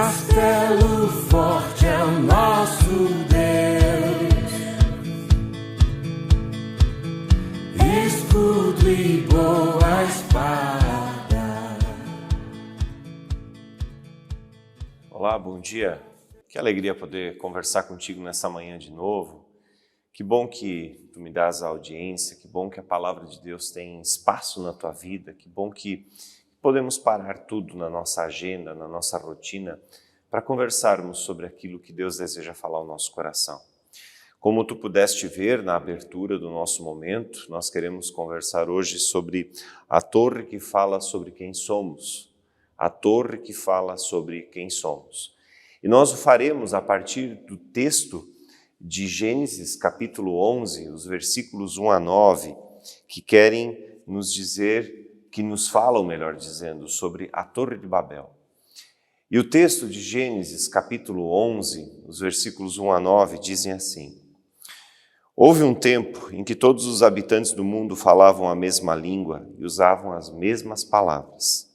Castelo forte é o nosso Deus, escudo e boa espada. Olá, bom dia. Que alegria poder conversar contigo nessa manhã de novo. Que bom que tu me dás a audiência, que bom que a palavra de Deus tem espaço na tua vida, que bom que podemos parar tudo na nossa agenda, na nossa rotina, para conversarmos sobre aquilo que Deus deseja falar ao nosso coração. Como tu pudeste ver na abertura do nosso momento, nós queremos conversar hoje sobre a torre que fala sobre quem somos. A torre que fala sobre quem somos. E nós o faremos a partir do texto de Gênesis, capítulo 11, os versículos 1 a 9, que querem nos dizer, que nos falam, melhor dizendo, sobre a Torre de Babel. E o texto de Gênesis, capítulo 11, os versículos 1 a 9, dizem assim: Houve um tempo em que todos os habitantes do mundo falavam a mesma língua e usavam as mesmas palavras.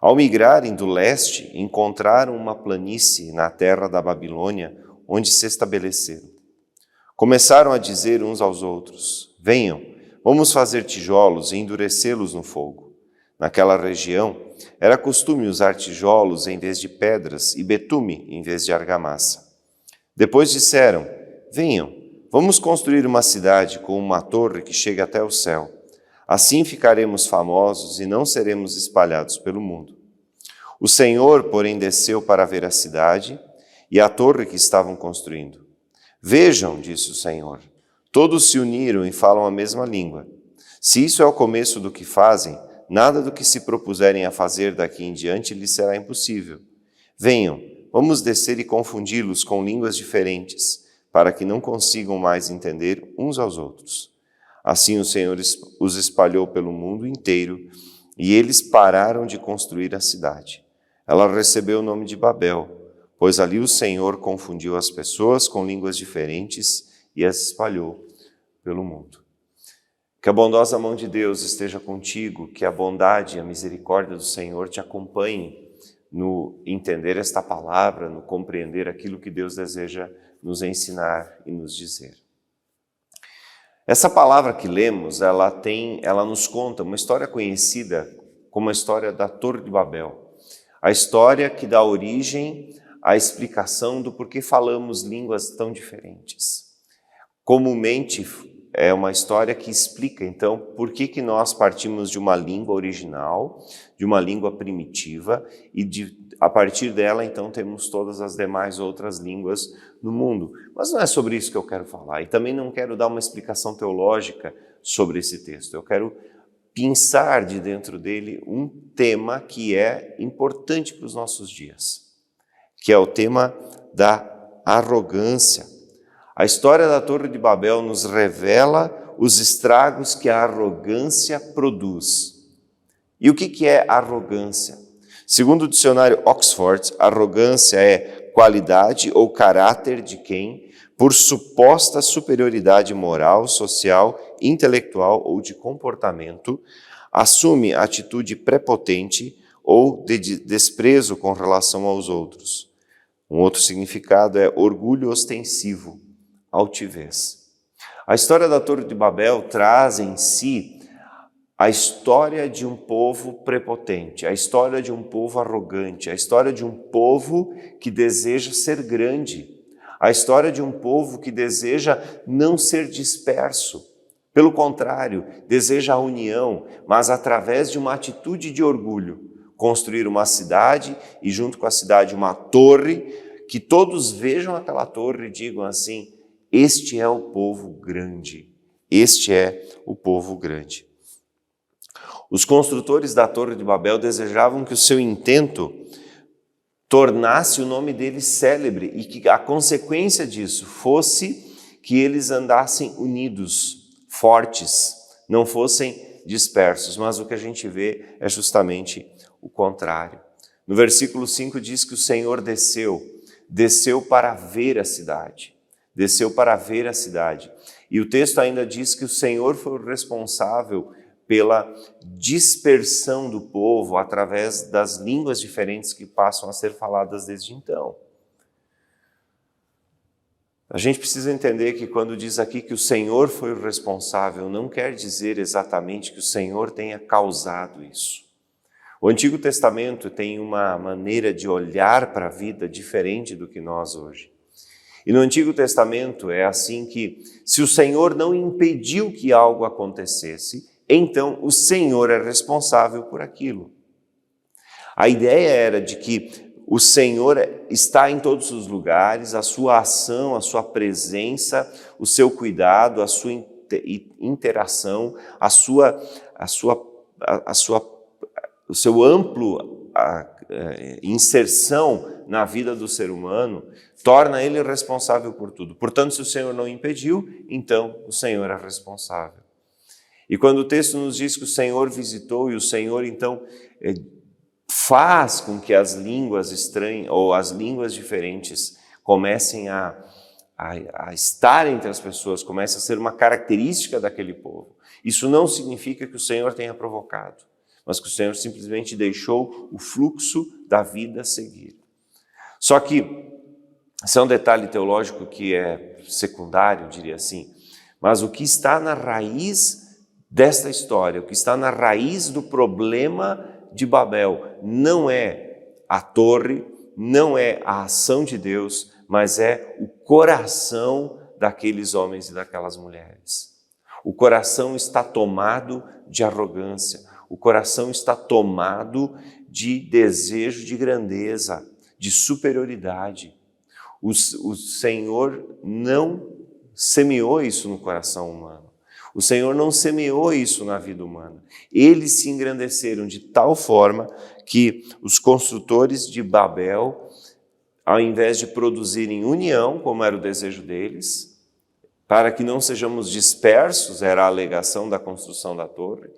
Ao migrarem do leste, encontraram uma planície na terra da Babilônia, onde se estabeleceram. Começaram a dizer uns aos outros: Venham, vamos fazer tijolos e endurecê-los no fogo. Naquela região, era costume usar tijolos em vez de pedras e betume em vez de argamassa. Depois disseram: Venham, vamos construir uma cidade com uma torre que chegue até o céu. Assim ficaremos famosos e não seremos espalhados pelo mundo. O Senhor, porém, desceu para ver a cidade e a torre que estavam construindo. Vejam, disse o Senhor, todos se uniram e falam a mesma língua. Se isso é o começo do que fazem, nada do que se propuserem a fazer daqui em diante lhes será impossível. Venham, vamos descer e confundi-los com línguas diferentes, para que não consigam mais entender uns aos outros. Assim o Senhor os espalhou pelo mundo inteiro, e eles pararam de construir a cidade. Ela recebeu o nome de Babel, pois ali o Senhor confundiu as pessoas com línguas diferentes e as espalhou pelo mundo. Que a bondosa mão de Deus esteja contigo, que a bondade e a misericórdia do Senhor te acompanhem no entender esta palavra, no compreender aquilo que Deus deseja nos ensinar e nos dizer. Essa palavra que lemos, ela nos conta uma história conhecida como a história da Torre de Babel. A história que dá origem à explicação do porquê falamos línguas tão diferentes. Comumente, é uma história que explica, então, por que nós partimos de uma língua original, de uma língua primitiva, e a partir dela, então, temos todas as demais outras línguas no mundo. Mas não é sobre isso que eu quero falar, e também não quero dar uma explicação teológica sobre esse texto. Eu quero pensar de dentro dele um tema que é importante para os nossos dias, que é o tema da arrogância. A história da Torre de Babel nos revela os estragos que a arrogância produz. E o que é arrogância? Segundo o dicionário Oxford, arrogância é qualidade ou caráter de quem, por suposta superioridade moral, social, intelectual ou de comportamento, assume atitude prepotente ou de desprezo com relação aos outros. Um outro significado é orgulho ostensivo, altivez. A história da Torre de Babel traz em si a história de um povo prepotente, a história de um povo arrogante, a história de um povo que deseja ser grande, a história de um povo que deseja não ser disperso. Pelo contrário, deseja a união, mas através de uma atitude de orgulho, construir uma cidade e junto com a cidade uma torre, que todos vejam aquela torre e digam assim: este é o povo grande, este é o povo grande. Os construtores da Torre de Babel desejavam que o seu intento tornasse o nome deles célebre e que a consequência disso fosse que eles andassem unidos, fortes, não fossem dispersos. Mas o que a gente vê é justamente o contrário. No versículo 5 diz que o Senhor desceu para ver a cidade. Desceu para ver a cidade. E o texto ainda diz que o Senhor foi o responsável pela dispersão do povo através das línguas diferentes que passam a ser faladas desde então. A gente precisa entender que quando diz aqui que o Senhor foi o responsável, não quer dizer exatamente que o Senhor tenha causado isso. O Antigo Testamento tem uma maneira de olhar para a vida diferente do que nós hoje. E no Antigo Testamento é assim que, se o Senhor não impediu que algo acontecesse, então o Senhor é responsável por aquilo. A ideia era de que o Senhor está em todos os lugares, a sua ação, a sua presença, o seu cuidado, a sua interação, o seu amplo inserção na vida do ser humano torna ele responsável por tudo. Portanto, se o Senhor não impediu, então o Senhor é responsável. E quando o texto nos diz que o Senhor visitou e o Senhor então faz com que as línguas estranhas ou as línguas diferentes comecem a estar entre as pessoas, comece a ser uma característica daquele povo. Isso não significa que o Senhor tenha provocado, mas que o Senhor simplesmente deixou o fluxo da vida seguir. Só que esse é um detalhe teológico que é secundário, diria assim, mas o que está na raiz desta história, o que está na raiz do problema de Babel, não é a torre, não é a ação de Deus, mas é o coração daqueles homens e daquelas mulheres. O coração está tomado de arrogância, o coração está tomado de desejo de grandeza, de superioridade. O Senhor não semeou isso no coração humano. O Senhor não semeou isso na vida humana. Eles se engrandeceram de tal forma que os construtores de Babel, ao invés de produzirem união, como era o desejo deles, para que não sejamos dispersos, era a alegação da construção da torre,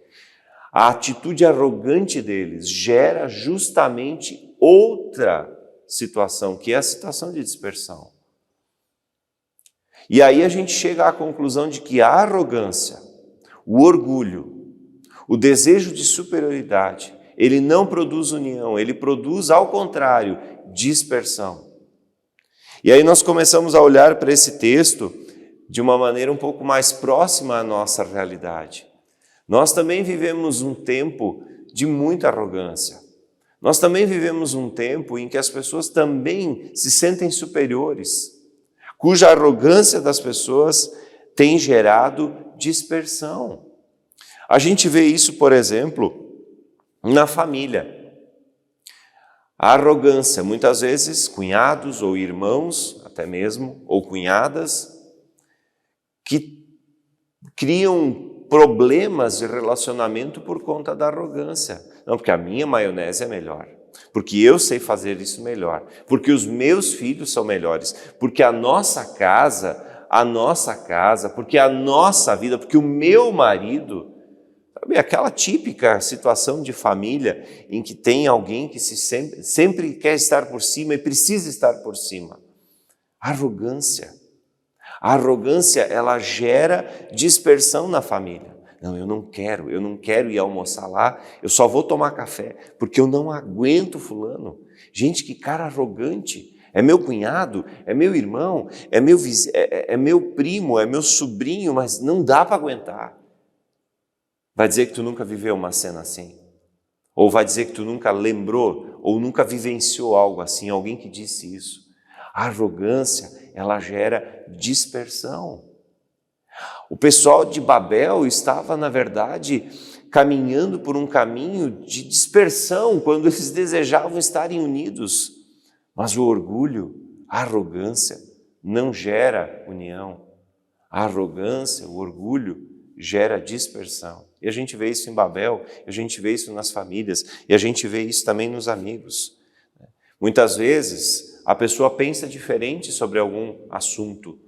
a atitude arrogante deles gera justamente outra situação, que é a situação de dispersão. E aí a gente chega à conclusão de que a arrogância, o orgulho, o desejo de superioridade, ele não produz união, ele produz, ao contrário, dispersão. E aí nós começamos a olhar para esse texto de uma maneira um pouco mais próxima à nossa realidade. Nós também vivemos um tempo de muita arrogância. Nós também vivemos um tempo em que as pessoas também se sentem superiores, cuja arrogância das pessoas tem gerado dispersão. A gente vê isso, por exemplo, na família. A arrogância, muitas vezes, cunhados ou irmãos, até mesmo, ou cunhadas, que criam problemas de relacionamento por conta da arrogância. Não, porque a minha maionese é melhor. Porque eu sei fazer isso melhor, porque os meus filhos são melhores, porque a nossa casa, porque a nossa vida, porque o meu marido, sabe, aquela típica situação de família em que tem alguém que sempre quer estar por cima e precisa estar por cima. Arrogância. A arrogância, ela gera dispersão na família. Não, eu não quero ir almoçar lá, eu só vou tomar café, porque eu não aguento fulano. Gente, que cara arrogante, é meu cunhado, é meu irmão, é meu vizinho, é meu primo, é meu sobrinho, mas não dá para aguentar. Vai dizer que tu nunca viveu uma cena assim? Ou vai dizer que tu nunca lembrou, ou nunca vivenciou algo assim, alguém que disse isso? A arrogância, ela gera dispersão. O pessoal de Babel estava, na verdade, caminhando por um caminho de dispersão, quando eles desejavam estarem unidos. Mas o orgulho, a arrogância, não gera união. A arrogância, o orgulho, gera dispersão. E a gente vê isso em Babel, a gente vê isso nas famílias, e a gente vê isso também nos amigos. Muitas vezes, a pessoa pensa diferente sobre algum assunto.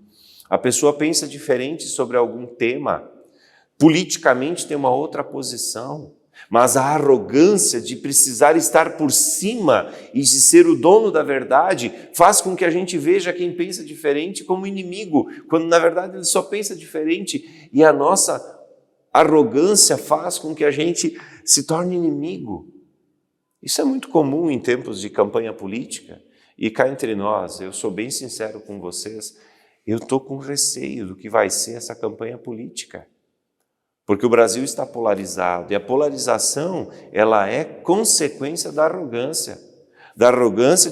A pessoa pensa diferente sobre algum tema, politicamente tem uma outra posição, mas a arrogância de precisar estar por cima e de ser o dono da verdade faz com que a gente veja quem pensa diferente como inimigo, quando na verdade ele só pensa diferente e a nossa arrogância faz com que a gente se torne inimigo. Isso é muito comum em tempos de campanha política. E cá entre nós, eu sou bem sincero com vocês, eu estou com receio do que vai ser essa campanha política. Porque o Brasil está polarizado, e a polarização, ela é consequência da arrogância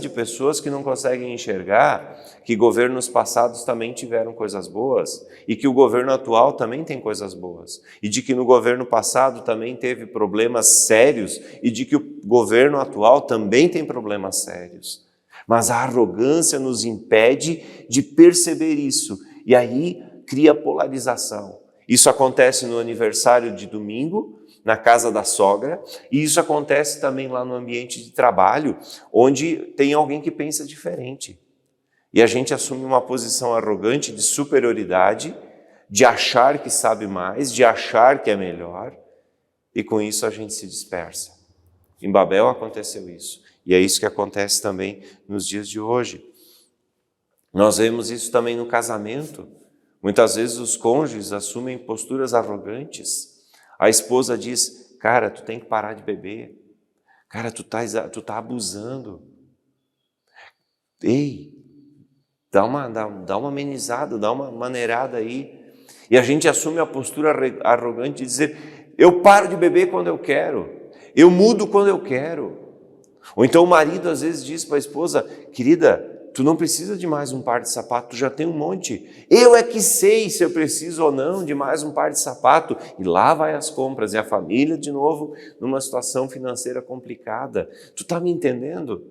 de pessoas que não conseguem enxergar que governos passados também tiveram coisas boas, e que o governo atual também tem coisas boas, e de que no governo passado também teve problemas sérios, e de que o governo atual também tem problemas sérios. Mas a arrogância nos impede de perceber isso, e aí cria polarização. Isso acontece no aniversário de domingo, na casa da sogra, e isso acontece também lá no ambiente de trabalho, onde tem alguém que pensa diferente. E a gente assume uma posição arrogante de superioridade, de achar que sabe mais, de achar que é melhor, e com isso a gente se dispersa. Em Babel aconteceu isso, e é isso que acontece também nos dias de hoje. Nós vemos isso também no casamento. Muitas vezes os cônjuges assumem posturas arrogantes. A esposa diz, cara, tu tem que parar de beber. Cara, tu tá abusando. Ei, dá uma amenizada, dá uma maneirada aí. E a gente assume a postura arrogante de dizer, eu paro de beber quando eu quero. Eu mudo quando eu quero. Ou então o marido às vezes diz para a esposa, querida, tu não precisa de mais um par de sapato, tu já tem um monte. Eu é que sei se eu preciso ou não de mais um par de sapato. E lá vai as compras, e a família de novo numa situação financeira complicada. Tu está me entendendo?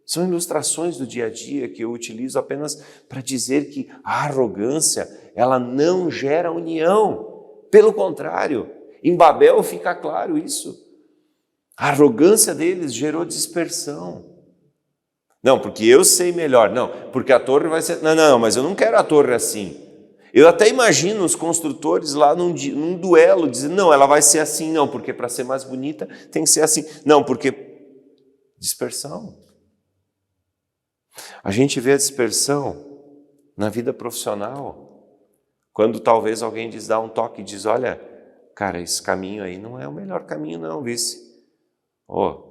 São ilustrações do dia a dia que eu utilizo apenas para dizer que a arrogância, ela não gera união. Pelo contrário, em Babel fica claro isso. A arrogância deles gerou dispersão. Não, porque eu sei melhor. Não, porque a torre vai ser... Não, mas eu não quero a torre assim. Eu até imagino os construtores lá num duelo, dizendo, não, ela vai ser assim, não, porque para ser mais bonita tem que ser assim. Não, porque... Dispersão. A gente vê a dispersão na vida profissional. Quando talvez alguém dá um toque e diz, olha, cara, esse caminho aí não é o melhor caminho não, vice.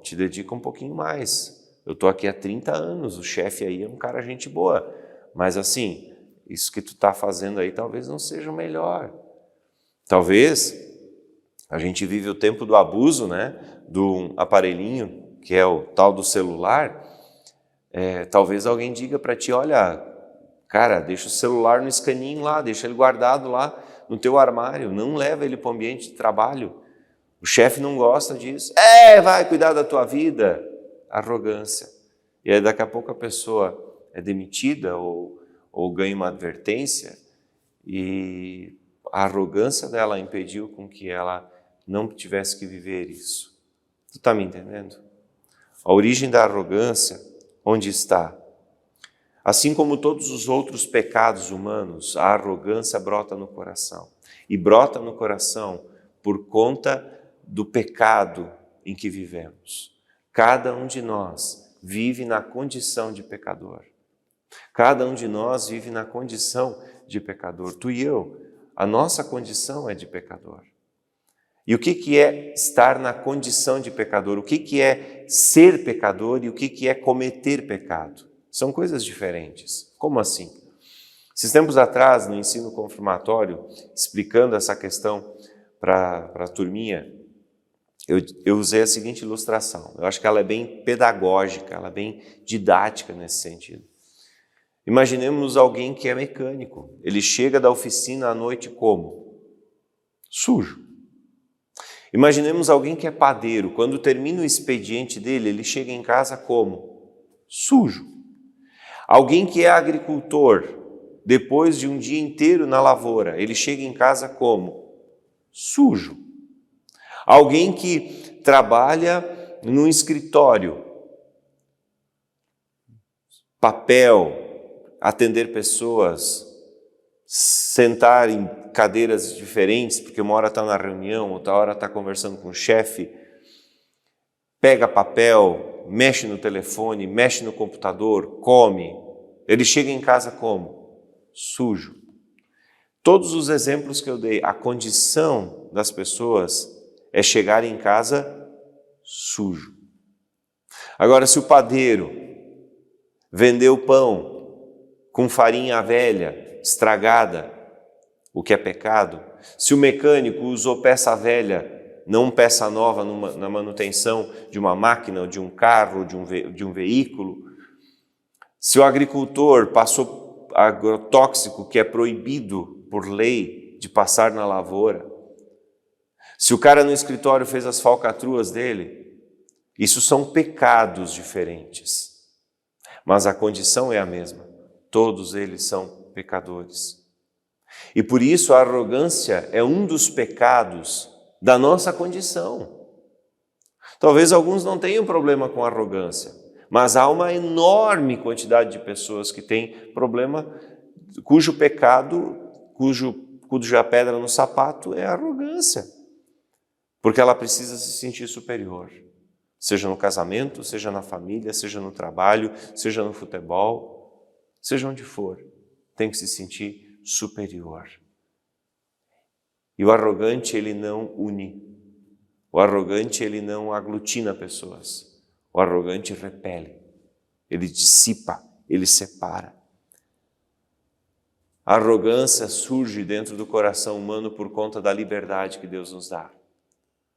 Te dedica um pouquinho mais. Eu estou aqui há 30 anos, o chefe aí é um cara gente boa, mas assim, isso que tu está fazendo aí talvez não seja o melhor. Talvez a gente vive o tempo do abuso, né, do aparelhinho, que é o tal do celular. Talvez alguém diga para ti, olha, cara, deixa o celular no escaninho lá, deixa ele guardado lá no teu armário, não leva ele para o ambiente de trabalho. O chefe não gosta disso. Vai cuidar da tua vida. Arrogância. E aí daqui a pouco a pessoa é demitida ou ganha uma advertência e a arrogância dela impediu com que ela não tivesse que viver isso. Tu está me entendendo? A origem da arrogância, onde está? Assim como todos os outros pecados humanos, a arrogância brota no coração. E brota no coração por conta do pecado em que vivemos. Cada um de nós vive na condição de pecador. Cada um de nós vive na condição de pecador. Tu e eu, a nossa condição é de pecador. E o que é estar na condição de pecador? O que é ser pecador e o que é cometer pecado? São coisas diferentes. Como assim? Esses tempos atrás, no ensino confirmatório, explicando essa questão para a turminha, eu usei a seguinte ilustração. Eu acho que ela é bem pedagógica, ela é bem didática nesse sentido. Imaginemos alguém que é mecânico. Ele chega da oficina à noite como? Sujo. Imaginemos alguém que é padeiro. Quando termina o expediente dele, ele chega em casa como? Sujo. Alguém que é agricultor, depois de um dia inteiro na lavoura, ele chega em casa como? Sujo. Alguém que trabalha num escritório, papel, atender pessoas, sentar em cadeiras diferentes, porque uma hora está na reunião, outra hora está conversando com o chefe, pega papel, mexe no telefone, mexe no computador, come. Ele chega em casa como? Sujo. Todos os exemplos que eu dei, a condição das pessoas é chegar em casa sujo. Agora, se o padeiro vendeu pão com farinha velha, estragada, o que é pecado, se o mecânico usou peça velha, não peça nova na manutenção de uma máquina, ou de um carro, de um veículo, se o agricultor passou agrotóxico que é proibido por lei de passar na lavoura, se o cara no escritório fez as falcatruas dele, isso são pecados diferentes, mas a condição é a mesma, todos eles são pecadores. E por isso a arrogância é um dos pecados da nossa condição. Talvez alguns não tenham problema com arrogância, mas há uma enorme quantidade de pessoas que têm problema, cujo pecado, cuja pedra no sapato é a arrogância, porque ela precisa se sentir superior, seja no casamento, seja na família, seja no trabalho, seja no futebol, seja onde for, tem que se sentir superior. E o arrogante, ele não une. O arrogante, ele não aglutina pessoas. O arrogante repele, ele dissipa, ele separa. A arrogância surge dentro do coração humano por conta da liberdade que Deus nos dá.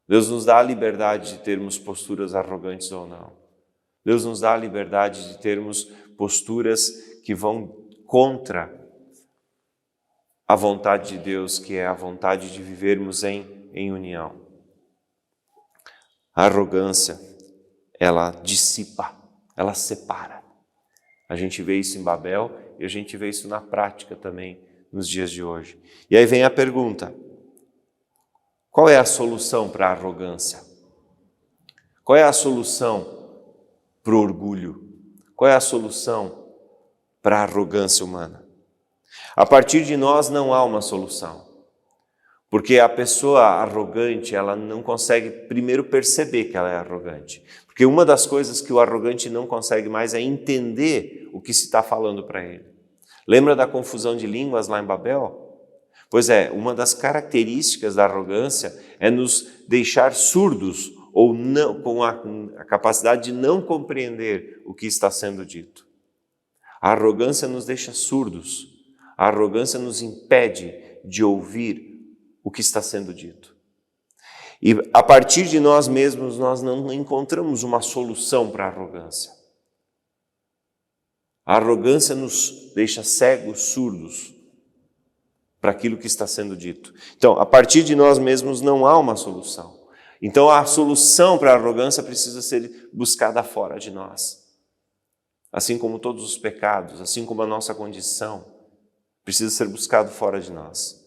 Deus nos dá a liberdade de termos posturas arrogantes ou não. Deus nos dá a liberdade de termos posturas que vão contra a vontade de Deus, que é a vontade de vivermos em união. A arrogância, ela dissipa, ela separa. A gente vê isso em Babel e a gente vê isso na prática também nos dias de hoje. E aí vem a pergunta: qual é a solução para a arrogância? Qual é a solução para o orgulho? Qual é a solução para a arrogância humana? A partir de nós não há uma solução, porque a pessoa arrogante, ela não consegue primeiro perceber que ela é arrogante, porque uma das coisas que o arrogante não consegue mais é entender o que se está falando para ele. Lembra da confusão de línguas lá em Babel? Pois é, uma das características da arrogância é nos deixar surdos ou não, com a capacidade de não compreender o que está sendo dito. A arrogância nos deixa surdos. A arrogância nos impede de ouvir o que está sendo dito. E a partir de nós mesmos, nós não encontramos uma solução para a arrogância. A arrogância nos deixa cegos, surdos para aquilo que está sendo dito. Então, a partir de nós mesmos não há uma solução. Então, a solução para a arrogância precisa ser buscada fora de nós. Assim como todos os pecados, assim como a nossa condição, precisa ser buscado fora de nós.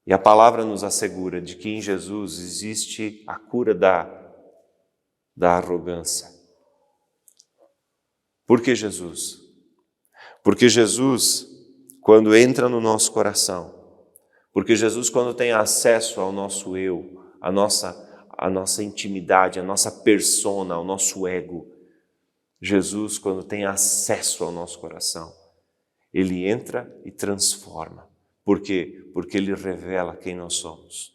E a palavra nos assegura de que em Jesus existe a cura da arrogância. Por que Jesus? Porque Jesus, quando entra no nosso coração, porque Jesus, quando tem acesso ao nosso eu, a nossa intimidade, a nossa persona, ao nosso ego, Jesus, quando tem acesso ao nosso coração, ele entra e transforma. Por quê? Porque ele revela quem nós somos.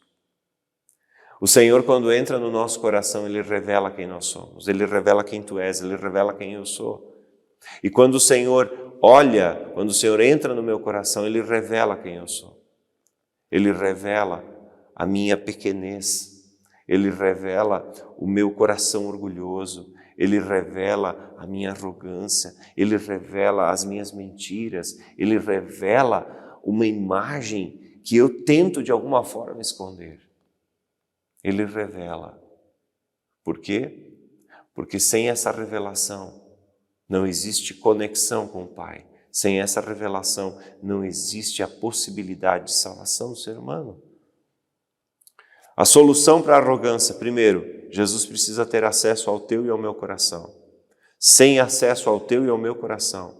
O Senhor, quando entra no nosso coração, ele revela quem nós somos. Ele revela quem tu és, ele revela quem eu sou. E quando o Senhor olha, quando o Senhor entra no meu coração, ele revela quem eu sou. Ele revela a minha pequenez. Ele revela o meu coração orgulhoso. Ele revela a minha arrogância, ele revela as minhas mentiras, ele revela uma imagem que eu tento de alguma forma esconder. Ele revela. Por quê? Porque sem essa revelação não existe conexão com o Pai. Sem essa revelação não existe a possibilidade de salvação do ser humano. A solução para a arrogância, primeiro, Jesus precisa ter acesso ao teu e ao meu coração. Sem acesso ao teu e ao meu coração.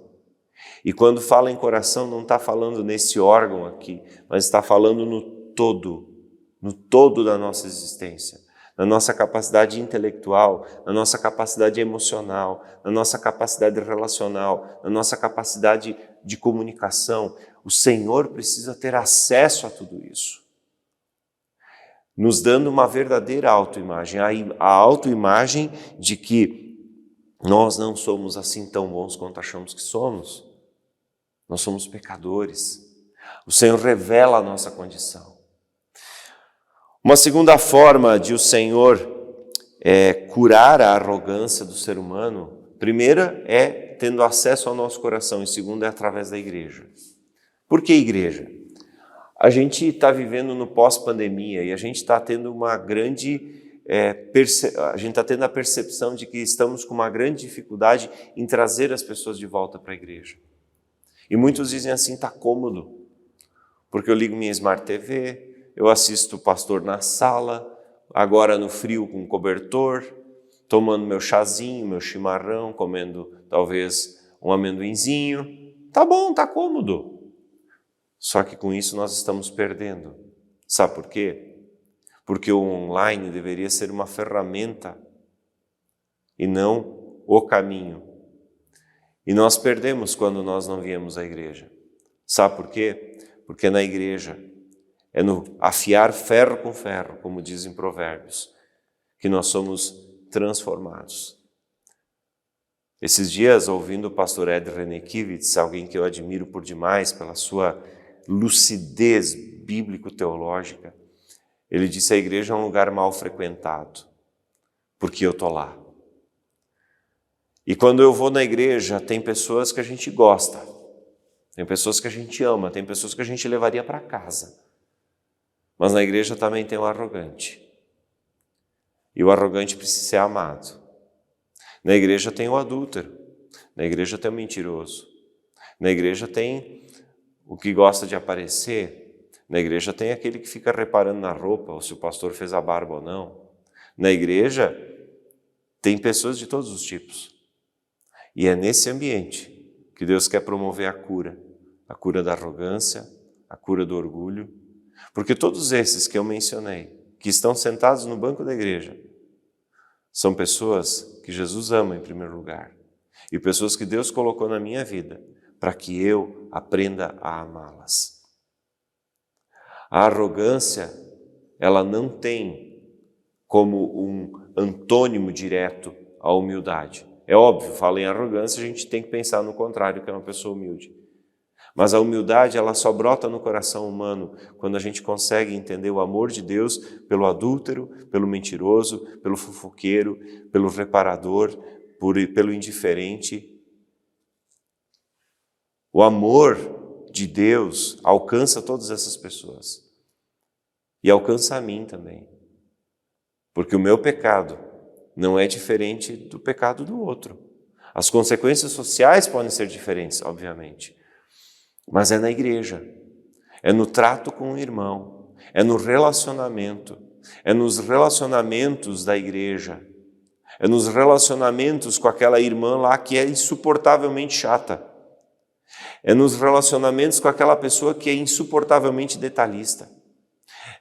E quando fala em coração, não está falando nesse órgão aqui, mas está falando no todo da nossa existência. Na nossa capacidade intelectual, na nossa capacidade emocional, na nossa capacidade relacional, na nossa capacidade de comunicação. O Senhor precisa ter acesso a tudo isso. nos dando uma verdadeira autoimagem, a autoimagem de que nós não somos assim tão bons quanto achamos que somos. Nós somos pecadores. O Senhor revela a nossa condição. Uma segunda forma de o Senhor curar a arrogância do ser humano, primeira é tendo acesso ao nosso coração, e segunda é através da igreja. Por que igreja? A gente está vivendo no pós-pandemia e a gente está tendo uma grande a gente está tendo a percepção de que estamos com uma grande dificuldade em trazer as pessoas de volta para a igreja. E muitos dizem assim, está cômodo, porque eu ligo minha Smart TV, eu assisto o pastor na sala, agora no frio com cobertor, tomando meu chazinho, meu chimarrão, comendo talvez um amendoinzinho. Tá bom, tá cômodo. Só que com isso nós estamos perdendo. Sabe por quê? Porque o online deveria ser uma ferramenta e não o caminho. E nós perdemos quando nós não viemos à igreja. Sabe por quê? Porque na igreja é no afiar ferro com ferro, como dizem Provérbios, que nós somos transformados. Esses dias, ouvindo o pastor Ed Renekiewicz, alguém que eu admiro por demais pela sua lucidez bíblico-teológica, ele disse: a igreja é um lugar mal frequentado, porque eu estou lá. E quando eu vou na igreja, tem pessoas que a gente gosta, tem pessoas que a gente ama, tem pessoas que a gente levaria para casa. Mas na igreja também tem o arrogante. E o arrogante precisa ser amado. Na igreja tem o adúltero, na igreja tem o mentiroso, na igreja tem o que gosta de aparecer, na igreja tem aquele que fica reparando na roupa, ou se o pastor fez a barba ou não. Na igreja tem pessoas de todos os tipos. E é nesse ambiente que Deus quer promover a cura da arrogância, a cura do orgulho, porque todos esses que eu mencionei, que estão sentados no banco da igreja, são pessoas que Jesus ama em primeiro lugar e pessoas que Deus colocou na minha vida para que eu aprenda a amá-las. A arrogância, ela não tem como um antônimo direto à humildade. É óbvio, fala em arrogância, a gente tem que pensar no contrário, que é uma pessoa humilde. Mas a humildade, ela só brota no coração humano quando a gente consegue entender o amor de Deus pelo adúltero, pelo mentiroso, pelo fofoqueiro, pelo reparador, pelo indiferente. O amor de Deus alcança todas essas pessoas. E alcança a mim também. Porque o meu pecado não é diferente do pecado do outro. As consequências sociais podem ser diferentes, obviamente. Mas é na igreja, é no trato com o irmão, é no relacionamento, é nos relacionamentos da igreja, é nos relacionamentos com aquela irmã lá que é insuportavelmente chata, é nos relacionamentos com aquela pessoa que é insuportavelmente detalhista,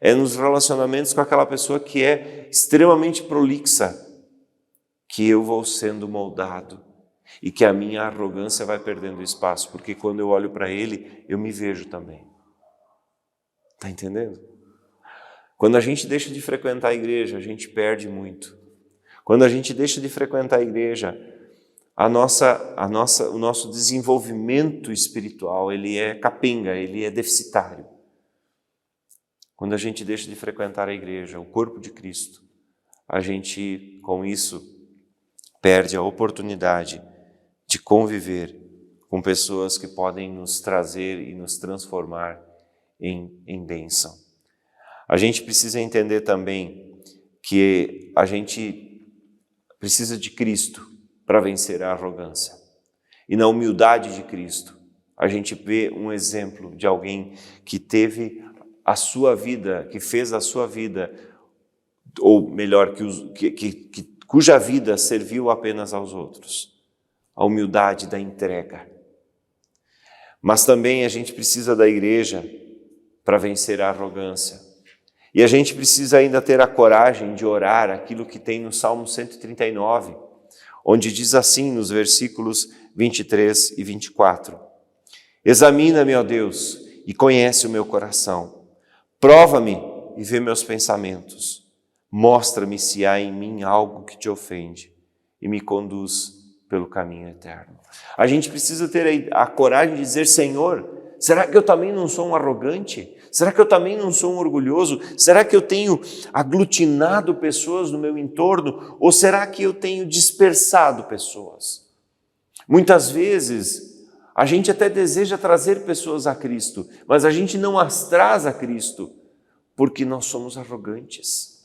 é nos relacionamentos com aquela pessoa que é extremamente prolixa, que eu vou sendo moldado. E que a minha arrogância vai perdendo espaço, porque quando eu olho para ele, eu me vejo também. Está entendendo? Quando a gente deixa de frequentar a igreja, a gente perde muito. Quando a gente deixa de frequentar a igreja, o nosso desenvolvimento espiritual, ele é capenga, ele é deficitário. Quando a gente deixa de frequentar a igreja, o corpo de Cristo, a gente, com isso, perde a oportunidade de conviver com pessoas que podem nos trazer e nos transformar em bênção. A gente precisa entender também que a gente precisa de Cristo para vencer a arrogância. E na humildade de Cristo, a gente vê um exemplo de alguém que teve a sua vida, que fez a sua vida, ou melhor, cuja vida serviu apenas aos outros. A humildade da entrega. Mas também a gente precisa da igreja para vencer a arrogância. E a gente precisa ainda ter a coragem de orar aquilo que tem no Salmo 139, onde diz assim nos versículos 23 e 24: Examina-me, ó Deus, e conhece o meu coração. Prova-me e vê meus pensamentos. Mostra-me se há em mim algo que te ofende e me conduz pelo caminho eterno. A gente precisa ter a coragem de dizer: Senhor, será que eu também não sou um arrogante? Será que eu também não sou um orgulhoso? Será que eu tenho aglutinado pessoas no meu entorno? Ou será que eu tenho dispersado pessoas? Muitas vezes, a gente até deseja trazer pessoas a Cristo, mas a gente não as traz a Cristo porque nós somos arrogantes.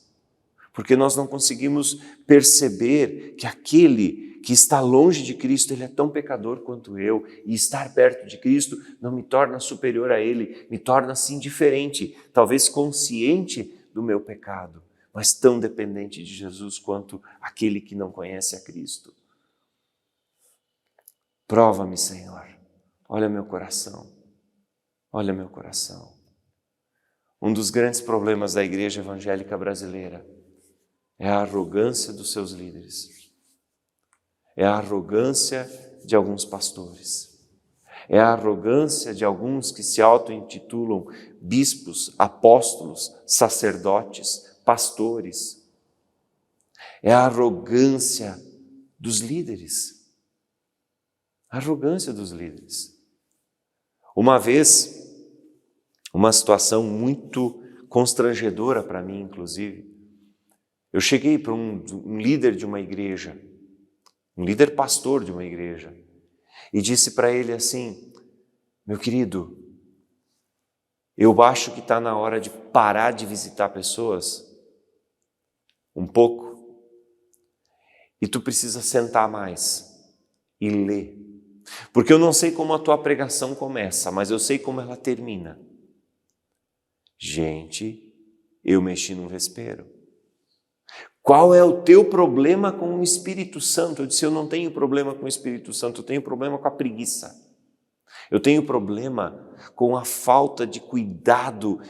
Porque nós não conseguimos perceber que aquele que está longe de Cristo, ele é tão pecador quanto eu, e estar perto de Cristo não me torna superior a ele, me torna assim diferente, talvez consciente do meu pecado, mas tão dependente de Jesus quanto aquele que não conhece a Cristo. Prova-me, Senhor, olha meu coração, olha meu coração. Um dos grandes problemas da igreja evangélica brasileira é a arrogância dos seus líderes. É a arrogância de alguns pastores. É a arrogância de alguns que se auto-intitulam bispos, apóstolos, sacerdotes, pastores. É a arrogância dos líderes. A arrogância dos líderes. Uma vez, uma situação muito constrangedora para mim, inclusive, eu cheguei para um líder de uma igreja, um líder pastor de uma igreja, e disse para ele assim: meu querido, eu acho que está na hora de parar de visitar pessoas um pouco, e tu precisa sentar mais e ler, porque eu não sei como a tua pregação começa, mas eu sei como ela termina. Gente, eu mexi num vespeiro. Qual é o teu problema com o Espírito Santo? Eu disse: eu não tenho problema com o Espírito Santo, eu tenho problema com a preguiça. Eu tenho problema com a falta de cuidado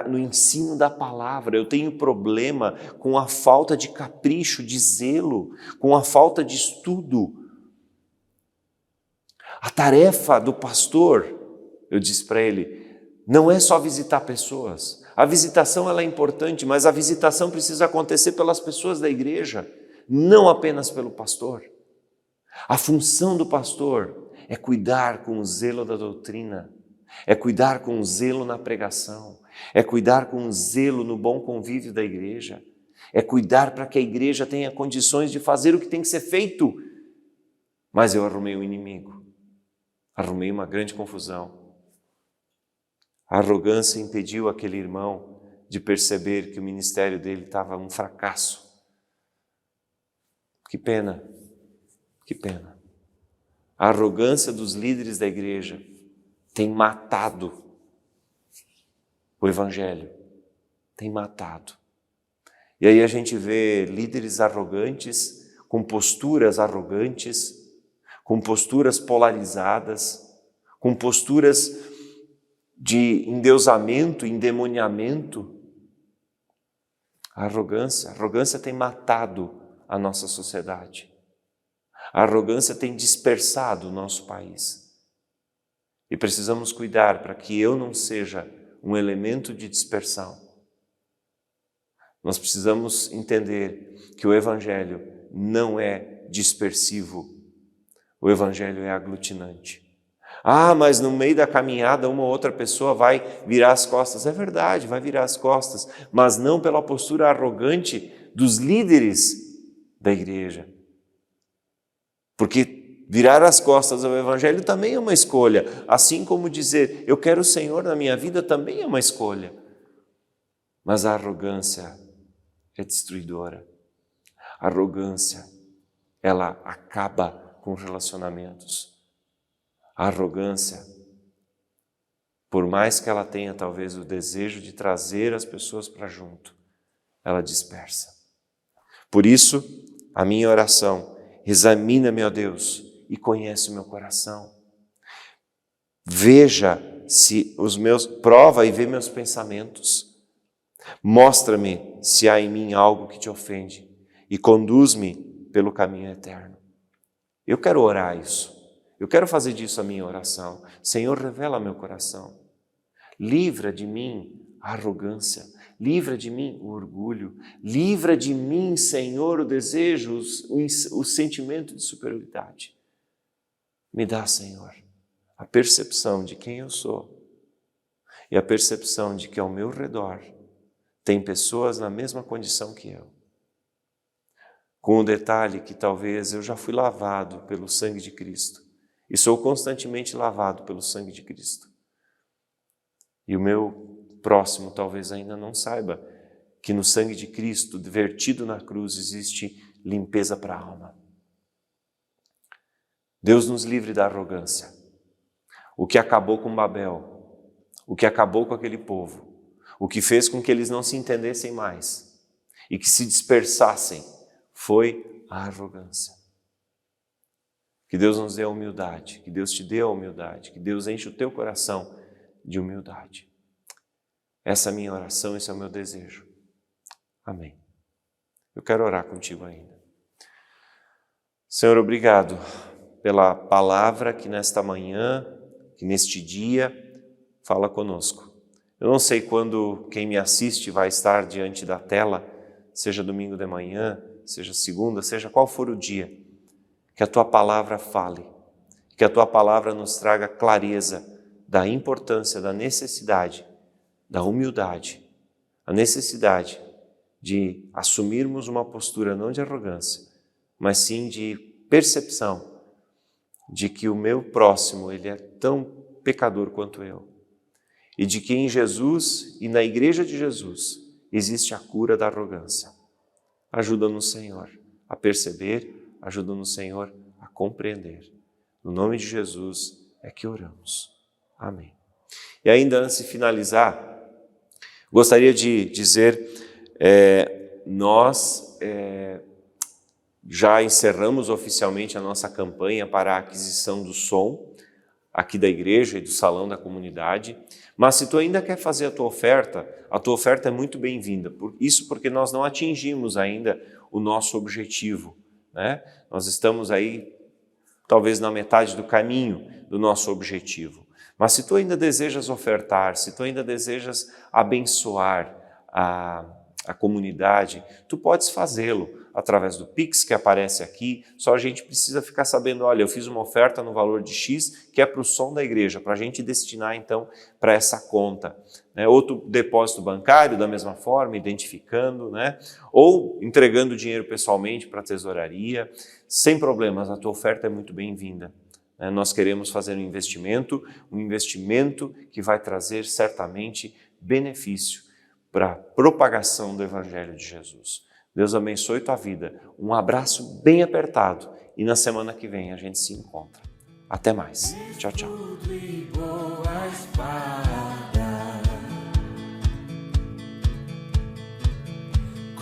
no ensino da palavra. Eu tenho problema com a falta de capricho, de zelo, com a falta de estudo. A tarefa do pastor, eu disse para ele, não é só visitar pessoas. A visitação ela é importante, mas a visitação precisa acontecer pelas pessoas da igreja, não apenas pelo pastor. A função do pastor é cuidar com o zelo da doutrina, é cuidar com o zelo na pregação, é cuidar com o zelo no bom convívio da igreja, é cuidar para que a igreja tenha condições de fazer o que tem que ser feito. Mas eu arrumei um inimigo, arrumei uma grande confusão. A arrogância impediu aquele irmão de perceber que o ministério dele estava um fracasso. Que pena, que pena. A arrogância dos líderes da igreja tem matado o evangelho, tem matado. E aí a gente vê líderes arrogantes, com posturas arrogantes, com posturas polarizadas, com posturas de endeusamento, endemoniamento. A arrogância tem matado a nossa sociedade. A arrogância tem dispersado o nosso país. E precisamos cuidar para que eu não seja um elemento de dispersão. Nós precisamos entender que o evangelho não é dispersivo. O evangelho é aglutinante. Ah, mas no meio da caminhada uma ou outra pessoa vai virar as costas. É verdade, vai virar as costas, mas não pela postura arrogante dos líderes da igreja. Porque virar as costas ao evangelho também é uma escolha, assim como dizer, eu quero o Senhor na minha vida também é uma escolha. Mas a arrogância é destruidora. A arrogância, ela acaba com relacionamentos. A arrogância, por mais que ela tenha talvez o desejo de trazer as pessoas para junto, ela dispersa. Por isso, a minha oração, examina-me, ó Deus, e conhece o meu coração. Veja se prova e vê meus pensamentos. Mostra-me se há em mim algo que te ofende e conduz-me pelo caminho eterno. Eu quero orar isso. Eu quero fazer disso a minha oração. Senhor, revela meu coração. Livra de mim a arrogância. livra de mim o orgulho, livra de mim, Senhor, o desejo, o sentimento de superioridade. Me dá, Senhor, a percepção de quem eu sou e a percepção de que ao meu redor tem pessoas na mesma condição que eu. Com o detalhe que talvez eu já fui lavado pelo sangue de Cristo e sou constantemente lavado pelo sangue de Cristo. E o meu próximo talvez ainda não saiba que no sangue de Cristo, vertido na cruz, existe limpeza para a alma. Deus nos livre da arrogância. O que acabou com Babel, o que acabou com aquele povo, o que fez com que eles não se entendessem mais e que se dispersassem, foi a arrogância. Que Deus nos dê a humildade, que Deus te dê a humildade, que Deus enche o teu coração de humildade. Essa é a minha oração, esse é o meu desejo. Amém. Eu quero orar contigo ainda. Senhor, obrigado pela palavra que nesta manhã, que neste dia, fala conosco. Eu não sei quando quem me assiste vai estar diante da tela, seja domingo de manhã, seja segunda, seja qual for o dia, que a Tua palavra fale, que a Tua palavra nos traga clareza da importância, da necessidade, da humildade, a necessidade de assumirmos uma postura não de arrogância, mas sim de percepção de que o meu próximo, ele é tão pecador quanto eu, e de que em Jesus e na igreja de Jesus existe a cura da arrogância. Ajuda-nos, Senhor, a perceber, ajuda-nos, Senhor, a compreender. No nome de Jesus é que oramos. Amém. E ainda antes de finalizar, gostaria de dizer, nós já encerramos oficialmente a nossa campanha para a aquisição do som aqui da igreja e do salão da comunidade, mas se tu ainda quer fazer a tua oferta é muito bem-vinda. Isso porque nós não atingimos ainda o nosso objetivo, né? Nós estamos aí talvez na metade do caminho do nosso objetivo. Mas se tu ainda desejas ofertar, se tu ainda desejas abençoar a comunidade, tu podes fazê-lo através do Pix que aparece aqui. Só a gente precisa ficar sabendo, olha, eu fiz uma oferta no valor de X, que é para o som da igreja, para a gente destinar então para essa conta. Outro depósito bancário, da mesma forma, identificando, ou entregando dinheiro pessoalmente para a tesouraria, sem problemas, a tua oferta é muito bem-vinda. Nós queremos fazer um investimento que vai trazer certamente benefício para a propagação do Evangelho de Jesus. Deus abençoe tua vida. Um abraço bem apertado e na semana que vem a gente se encontra. Até mais. Tchau, tchau.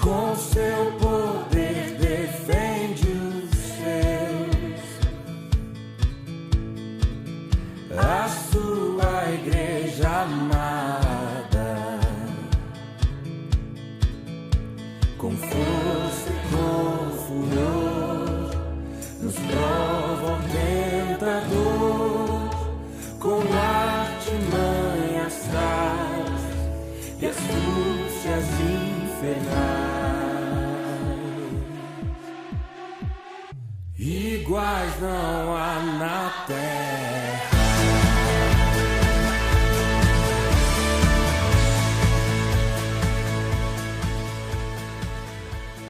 Com seu poder defende os seus, a sua igreja amada, com força e com furor, nos prova o tentador, com artimanhas traz e astúcias infernais. Iguais não há na terra.